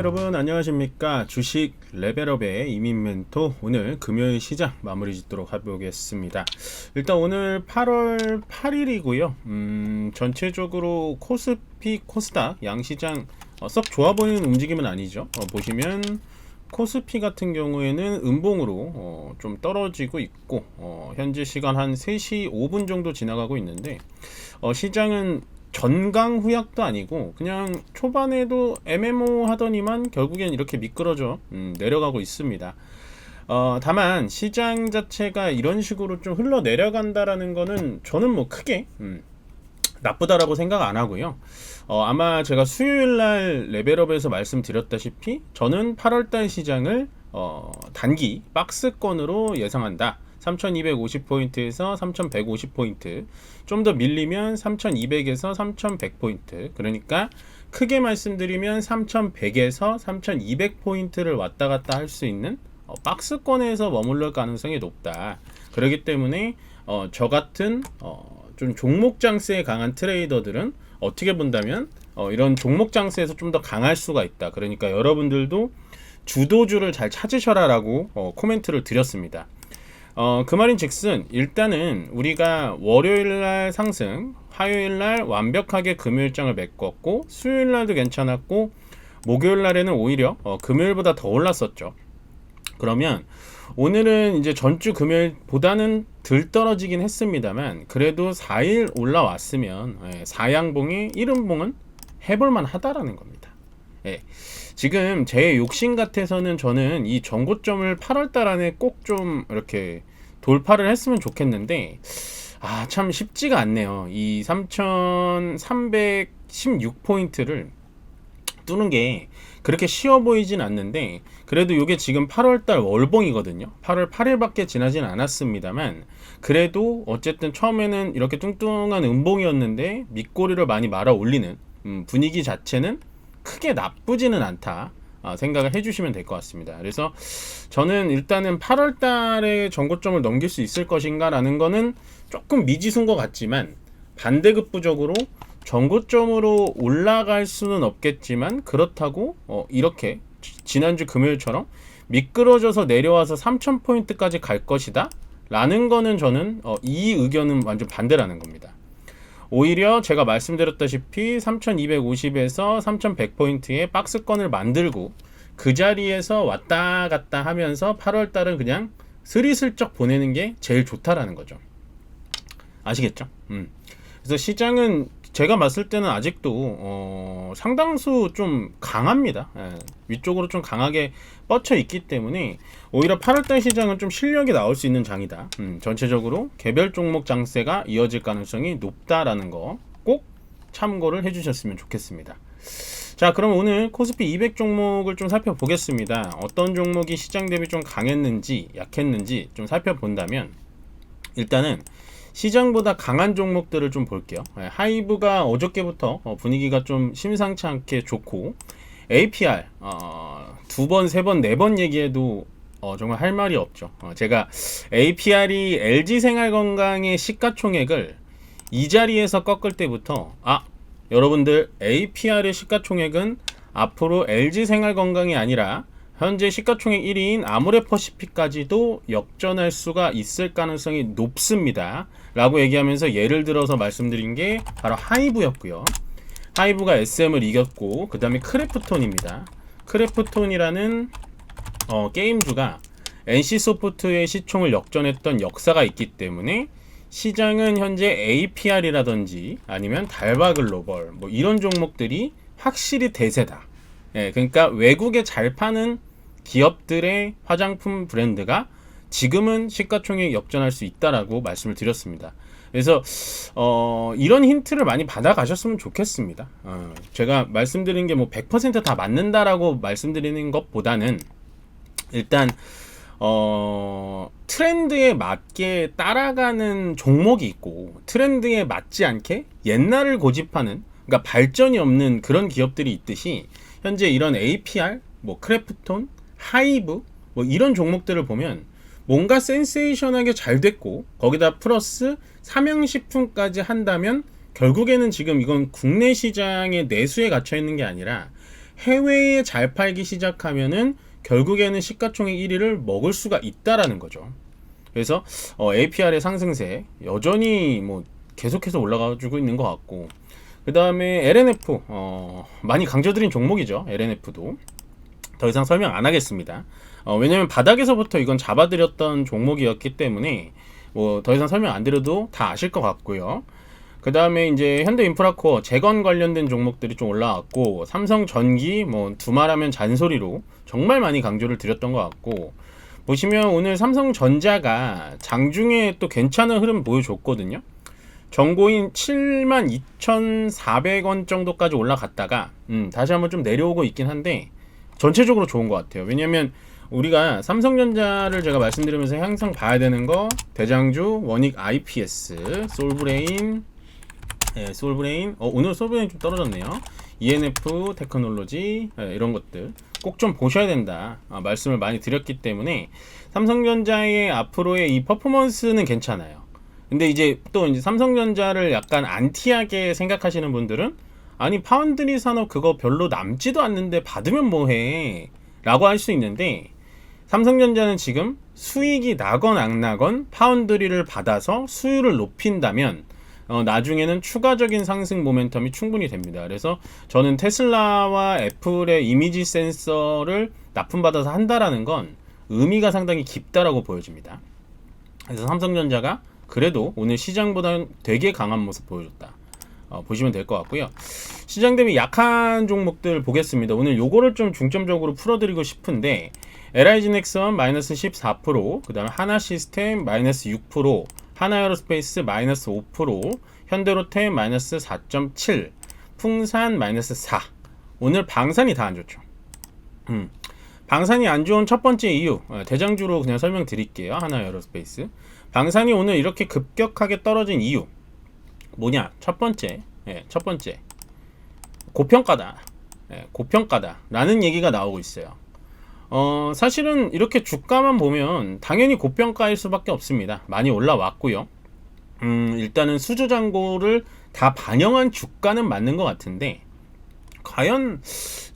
여러분 안녕하십니까. 주식 레벨업의 이민 멘토, 오늘 금요일 시장 마무리 짓도록 해보겠습니다. 일단 오늘 8월 8일이고요 전체적으로 코스피 코스닥 양시장 썩 좋아 보이는 움직임은 아니죠. 보시면 코스피 같은 경우에는 음봉으로 좀 떨어지고 있고, 현재 시간 한 3시 5분 정도 지나가고 있는데, 시장은 전강 후약도 아니고 그냥 초반에도 MMO 하더니만 결국엔 이렇게 미끄러져 내려가고 있습니다. 다만 시장 자체가 이런 식으로 좀 흘러 내려간다라는 거는 저는 뭐 크게 나쁘다라고 생각 안 하고요. 아마 제가 수요일날 레벨업에서 말씀드렸다시피 저는 8월달 시장을 단기 박스권으로 예상한다. 3250포인트에서 3150포인트, 좀 더 밀리면 3200에서 3100포인트, 그러니까 크게 말씀드리면 3100에서 3200포인트를 왔다 갔다 할 수 있는 박스권에서 머물러 가능성이 높다. 그렇기 때문에 저 같은 좀 종목 장세에 강한 트레이더들은 어떻게 본다면 이런 종목 장세에서 좀 더 강할 수가 있다. 그러니까 여러분들도 주도주를 잘 찾으셔라 라고 코멘트를 드렸습니다. 그 말인 즉슨 일단은 우리가 월요일날 상승, 화요일날 완벽하게 금요일장을 메꿨고, 수요일날도 괜찮았고, 목요일날에는 오히려 금요일보다 더 올랐었죠. 그러면 오늘은 이제 전주 금요일보다는 덜 떨어지긴 했습니다만 그래도 4일 올라왔으면 4양봉이 1음봉은 해볼만 하다라는 겁니다. 지금 제 욕심 같아서는 저는 이 전고점을 8월달 안에 꼭 좀 이렇게 돌파를 했으면 좋겠는데, 참 쉽지가 않네요. 이 3316포인트를 뚫는 게 그렇게 쉬워 보이진 않는데, 그래도 이게 지금 8월달 월봉이거든요. 8월 8일밖에 지나진 않았습니다만 그래도 어쨌든 처음에는 이렇게 뚱뚱한 음봉이었는데 밑꼬리를 많이 말아 올리는 분위기 자체는 크게 나쁘지는 않다 생각을 해주시면 될 것 같습니다. 그래서 저는 일단은 8월 달에 전고점을 넘길 수 있을 것인가 라는 거는 조금 미지수인 것 같지만, 반대급부적으로 전고점으로 올라갈 수는 없겠지만 그렇다고 이렇게 지난주 금요일처럼 미끄러져서 내려와서 3000포인트까지 갈 것이다 라는 거는 저는 이 의견은 완전 반대라는 겁니다. 오히려 제가 말씀드렸다시피 3250에서 3100포인트의 박스권을 만들고 그 자리에서 왔다 갔다 하면서 8월달은 그냥 스리슬쩍 보내는 게 제일 좋다라는 거죠. 아시겠죠? 그래서 시장은 제가 봤을 때는 아직도 상당수 좀 강합니다. 위쪽으로 좀 강하게 뻗쳐 있기 때문에 오히려 8월달 시장은 좀 실력이 나올 수 있는 장이다. 전체적으로 개별 종목 장세가 이어질 가능성이 높다라는 거 꼭 참고를 해주셨으면 좋겠습니다. 자, 그럼 오늘 코스피 200 종목을 좀 살펴보겠습니다. 어떤 종목이 시장 대비 좀 강했는지 약했는지 좀 살펴본다면, 일단은 시장보다 강한 종목들을 좀 볼게요. 하이브가 어저께부터 분위기가 좀 심상치 않게 좋고, APR 두 번, 세 번, 네 번 얘기해도 정말 할 말이 없죠. 제가 APR이 LG생활건강의 시가총액을 이 자리에서 꺾을 때부터 여러분들 APR의 시가총액은 앞으로 LG생활건강이 아니라 현재 시가총액 1위인 아모레퍼시픽까지도 역전할 수가 있을 가능성이 높습니다 라고 얘기하면서 예를 들어서 말씀드린 게 바로 하이브였고요. 하이브가 SM을 이겼고, 그 다음에 크래프톤입니다. 크래프톤이라는 게임주가 NC소프트의 시총을 역전했던 역사가 있기 때문에 시장은 현재 APR이라든지 아니면 달바글로벌 뭐 이런 종목들이 확실히 대세다. 그러니까 외국에 잘 파는 기업들의 화장품 브랜드가 지금은 시가총액 역전할 수 있다라고 말씀을 드렸습니다. 그래서 이런 힌트를 많이 받아 가셨으면 좋겠습니다. 제가 말씀드린 게 뭐 100% 다 맞는다라고 말씀드리는 것보다는 일단 트렌드에 맞게 따라가는 종목이 있고, 트렌드에 맞지 않게 옛날을 고집하는, 그러니까 발전이 없는 그런 기업들이 있듯이, 현재 이런 APR, 뭐 크래프톤, 하이브 뭐 이런 종목들을 보면 뭔가 센세이션하게 잘 됐고, 거기다 플러스 삼양식품까지 한다면 결국에는 지금 이건 국내 시장의 내수에 갇혀 있는 게 아니라 해외에 잘 팔기 시작하면은 결국에는 시가총액 1위를 먹을 수가 있다라는 거죠. 그래서 APR의 상승세 여전히 뭐 계속해서 올라가지고 있는 것 같고, 그 다음에 LNF 많이 강조드린 종목이죠. LNF도 더 이상 설명 안 하겠습니다. 왜냐면 바닥에서부터 이건 잡아드렸던 종목이었기 때문에 뭐 더 이상 설명 안 드려도 다 아실 것 같고요. 그 다음에 이제 현대인프라코어 재건 관련된 종목들이 좀 올라왔고, 삼성전기 뭐 두말하면 잔소리로 정말 많이 강조를 드렸던 것 같고, 보시면 오늘 삼성전자가 장중에 또 괜찮은 흐름 보여줬거든요. 정고인 72,400원 정도까지 올라갔다가 다시 한번 좀 내려오고 있긴 한데 전체적으로 좋은 것 같아요. 왜냐면 우리가 삼성전자를 제가 말씀드리면서 항상 봐야 되는 거, 대장주, 원익 IPS, 솔브레인, 솔브레인, 오늘 솔브레인 좀 떨어졌네요. ENF 테크놀로지, 이런 것들 꼭 좀 보셔야 된다 말씀을 많이 드렸기 때문에 삼성전자의 앞으로의 이 퍼포먼스는 괜찮아요. 근데 이제 또 이제 삼성전자를 약간 안티하게 생각하시는 분들은 아니 파운드리 산업 그거 별로 남지도 않는데 받으면 뭐해 라고 할 수 있는데, 삼성전자는 지금 수익이 나건 안 나건 파운드리를 받아서 수율을 높인다면 나중에는 추가적인 상승 모멘텀이 충분히 됩니다. 그래서 저는 테슬라와 애플의 이미지 센서를 납품받아서 한다라는 건 의미가 상당히 깊다라고 보여집니다. 그래서 삼성전자가 그래도 오늘 시장보다는 되게 강한 모습 보여줬다. 보시면 될 것 같고요. 시장 대비 약한 종목들 보겠습니다. 오늘 요거를 좀 중점적으로 풀어드리고 싶은데, LIG 넥슨 마이너스 14%, 그 다음에 하나시스템 마이너스 6%, 하나에어로스페이스 마이너스 5%, 현대로템 마이너스 4.7%, 풍산 마이너스 4%. 오늘 방산이 다 안 좋죠. 방산이 안 좋은 첫 번째 이유, 대장주로 그냥 설명드릴게요. 하나에어로스페이스. 방산이 오늘 이렇게 급격하게 떨어진 이유 뭐냐? 첫 번째 고평가다. 고평가다 라는 얘기가 나오고 있어요. 사실은 이렇게 주가만 보면 당연히 고평가일 수밖에 없습니다. 많이 올라왔고요. 일단은 수주잔고를 다 반영한 주가는 맞는 것 같은데, 과연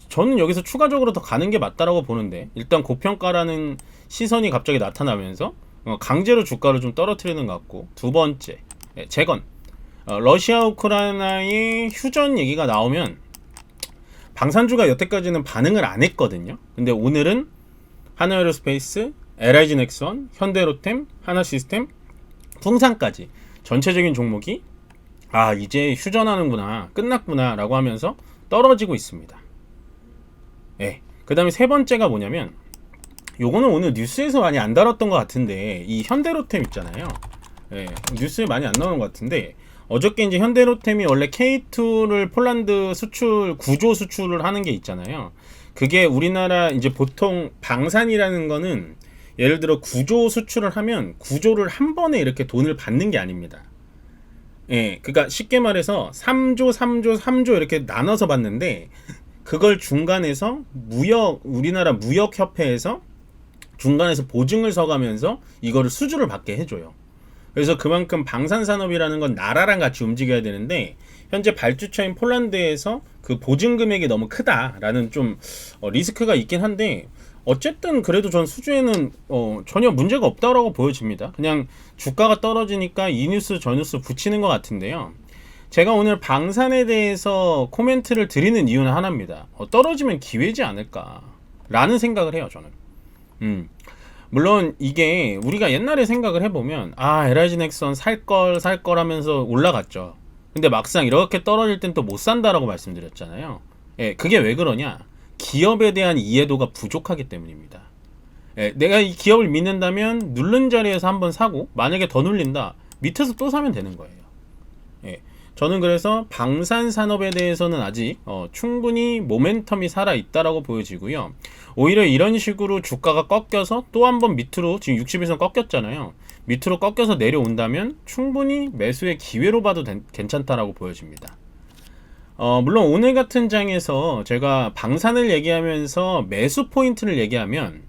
저는 여기서 추가적으로 더 가는 게 맞다라고 보는데, 일단 고평가라는 시선이 갑자기 나타나면서 강제로 주가를 좀 떨어뜨리는 것 같고, 두 번째 재건, 러시아 우크라이나의 휴전 얘기가 나오면 방산주가 여태까지는 반응을 안 했거든요. 근데 오늘은 하나에어로스페이스, LIG 넥슨, 현대로템, 하나시스템, 풍산까지 전체적인 종목이 이제 휴전하는구나, 끝났구나 라고 하면서 떨어지고 있습니다. 그 다음에 세 번째가 뭐냐면, 요거는 오늘 뉴스에서 많이 안 다뤘던 것 같은데, 이 현대로템 있잖아요. 뉴스에 많이 안 나오는 것 같은데, 어저께 이제 현대로템이 원래 K2를 폴란드 수출, 구조 수출을 하는 게 있잖아요. 그게 우리나라 이제 보통 방산이라는 거는 예를 들어 구조 수출을 하면 구조를 한 번에 이렇게 돈을 받는 게 아닙니다. 그러니까 쉽게 말해서 3조, 3조, 3조 이렇게 나눠서 받는데, 그걸 중간에서 우리나라 무역협회에서 중간에서 보증을 서가면서 이거를 수주를 받게 해줘요. 그래서 그만큼 방산산업이라는 건 나라랑 같이 움직여야 되는데, 현재 발주처인 폴란드에서 그 보증 금액이 너무 크다라는 좀 리스크가 있긴 한데, 어쨌든 그래도 전 수주에는 전혀 문제가 없다고 보여집니다. 그냥 주가가 떨어지니까 이 뉴스 저 뉴스 붙이는 것 같은데요. 제가 오늘 방산에 대해서 코멘트를 드리는 이유는 하나입니다. 떨어지면 기회지 않을까 라는 생각을 해요, 저는. 물론 이게 우리가 옛날에 생각을 해보면 LIG 넥슨 살걸 하면서 올라갔죠. 근데 막상 이렇게 떨어질 땐 또 못 산다라고 말씀드렸잖아요. 그게 왜 그러냐? 기업에 대한 이해도가 부족하기 때문입니다. 내가 이 기업을 믿는다면 누른 자리에서 한번 사고, 만약에 더 눌린다 밑에서 또 사면 되는 거예요. 저는 그래서 방산산업에 대해서는 아직 충분히 모멘텀이 살아있다라고 보여지고요. 오히려 이런 식으로 주가가 꺾여서 또 한 번 밑으로, 지금 60에서 꺾였잖아요. 밑으로 꺾여서 내려온다면 충분히 매수의 기회로 봐도 괜찮다라고 보여집니다. 물론 오늘 같은 장에서 제가 방산을 얘기하면서 매수 포인트를 얘기하면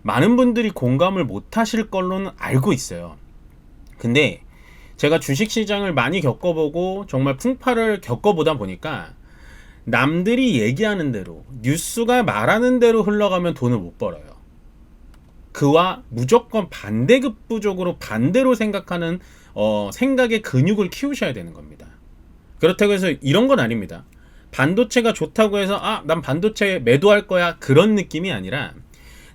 많은 분들이 공감을 못 하실 걸로는 알고 있어요. 근데 제가 주식시장을 많이 겪어보고 정말 풍파를 겪어보다 보니까 남들이 얘기하는 대로 뉴스가 말하는 대로 흘러가면 돈을 못 벌어요. 그와 무조건 반대급부적으로 반대로 생각하는 생각의 근육을 키우셔야 되는 겁니다. 그렇다고 해서 이런 건 아닙니다. 반도체가 좋다고 해서 난 반도체 매도할 거야 그런 느낌이 아니라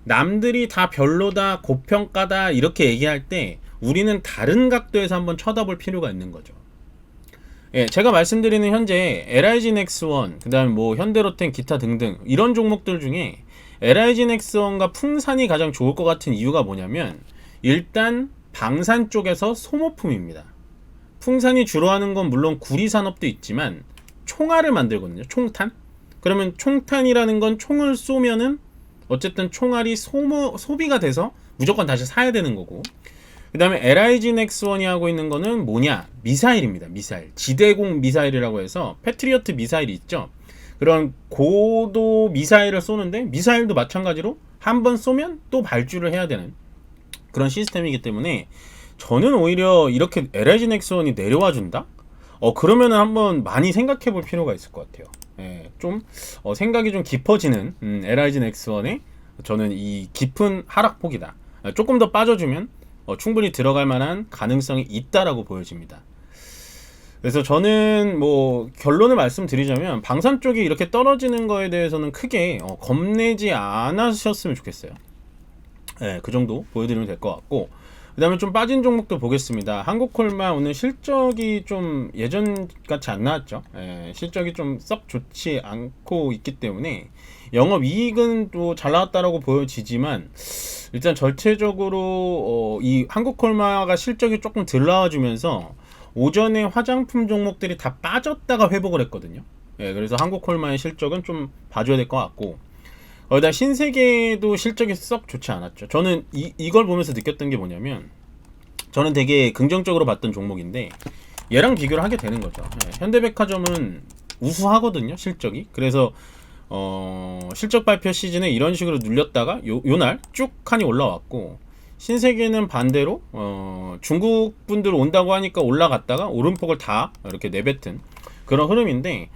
남들이 다 별로다 고평가다 이렇게 얘기할 때 우리는 다른 각도에서 한번 쳐다볼 필요가 있는 거죠. 예, 제가 말씀드리는 현재 LIG 넥스원, 그 다음에 뭐 현대로템 기타 등등 이런 종목들 중에 LIG 넥스원과 풍산이 가장 좋을 것 같은 이유가 뭐냐면 일단 방산 쪽에서 소모품입니다. 풍산이 주로 하는 건 물론 구리 산업도 있지만 총알을 만들거든요. 총탄. 그러면 총탄이라는 건 총을 쏘면은 어쨌든 총알이 소비가 돼서 무조건 다시 사야 되는 거고, 그 다음에 LIG 넥스원이 하고 있는 거는 뭐냐? 미사일입니다. 미사일. 지대공 미사일이라고 해서 패트리어트 미사일이 있죠. 그런 고도 미사일을 쏘는데 미사일도 마찬가지로 한 번 쏘면 또 발주를 해야 되는 그런 시스템이기 때문에 저는 오히려 이렇게 LIG 넥스원이 내려와 준다? 그러면은 한번 많이 생각해 볼 필요가 있을 것 같아요. 예, 좀 생각이 좀 깊어지는 LIG 넥스원의 저는 이 깊은 하락폭이다. 조금 더 빠져주면 충분히 들어갈 만한 가능성이 있다라고 보여집니다. 그래서 저는 뭐 결론을 말씀드리자면 방산 쪽이 이렇게 떨어지는 거에 대해서는 크게 겁내지 않으셨으면 좋겠어요. 예, 그 정도 보여드리면 될 것 같고, 그 다음에 좀 빠진 종목도 보겠습니다. 한국콜마 오늘 실적이 좀 예전 같이 안 나왔죠. 예, 실적이 좀 썩 좋지 않고 있기 때문에 영업이익은 또 잘 나왔다라고 보여지지만 일단 전체적으로 이 한국콜마가 실적이 조금 덜 나와주면서 오전에 화장품 종목들이 다 빠졌다가 회복을 했거든요. 예, 그래서 한국콜마의 실적은 좀 봐줘야 될 것 같고, 일단 신세계도 실적이 썩 좋지 않았죠. 저는 이걸 보면서 느꼈던 게 뭐냐면 저는 되게 긍정적으로 봤던 종목인데 얘랑 비교를 하게 되는 거죠. 예, 현대백화점은 우수하거든요, 실적이. 그래서 실적 발표 시즌에 이런 식으로 눌렸다가 요날 쭉 칸이 올라왔고, 신세계는 반대로 중국 분들 온다고 하니까 올라갔다가 오름폭을 다 이렇게 내뱉은 그런 흐름인데,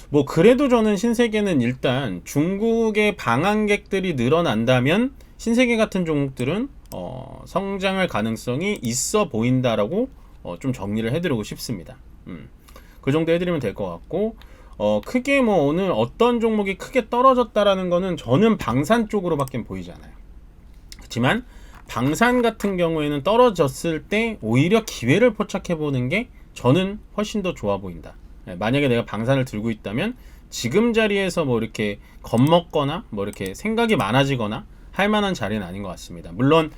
뭐 그래도 저는 신세계는 일단 중국의 방한객들이 늘어난다면 신세계 같은 종목들은 성장할 가능성이 있어 보인다라고 좀 정리를 해드리고 싶습니다. 그 정도 해드리면 될 것 같고, 크게 뭐 오늘 어떤 종목이 크게 떨어졌다라는 거는 저는 방산 쪽으로밖에 보이지 않아요. 그렇지만 방산 같은 경우에는 떨어졌을 때 오히려 기회를 포착해보는 게 저는 훨씬 더 좋아 보인다. 만약에 내가 방산을 들고 있다면 지금 자리에서 뭐 이렇게 겁먹거나 뭐 이렇게 생각이 많아지거나 할 만한 자리는 아닌 것 같습니다. 물론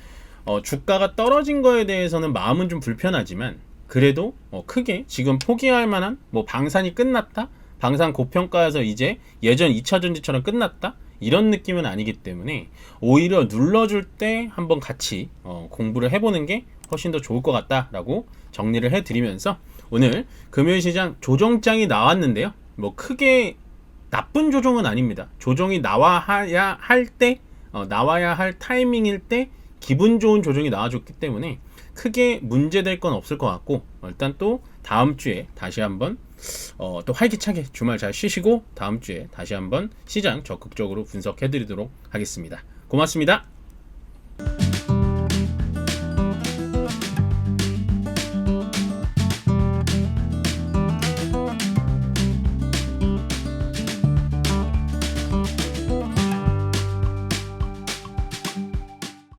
주가가 떨어진 거에 대해서는 마음은 좀 불편하지만 그래도 크게 지금 포기할 만한 뭐 방산이 끝났다? 방산 고평가에서 이제 예전 2차전지처럼 끝났다? 이런 느낌은 아니기 때문에 오히려 눌러줄 때 한번 같이 공부를 해보는 게 훨씬 더 좋을 것 같다라고 정리를 해드리면서 오늘 금요일 시장 조정장이 나왔는데요. 뭐 크게 나쁜 조정은 아닙니다. 조정이 나와야 할 때, 나와야 할 타이밍일 때 기분 좋은 조정이 나와줬기 때문에 크게 문제될 건 없을 것 같고, 일단 또 다음 주에 다시 한번 또 활기차게 주말 잘 쉬시고 다음 주에 다시 한번 시장 적극적으로 분석해 드리도록 하겠습니다. 고맙습니다.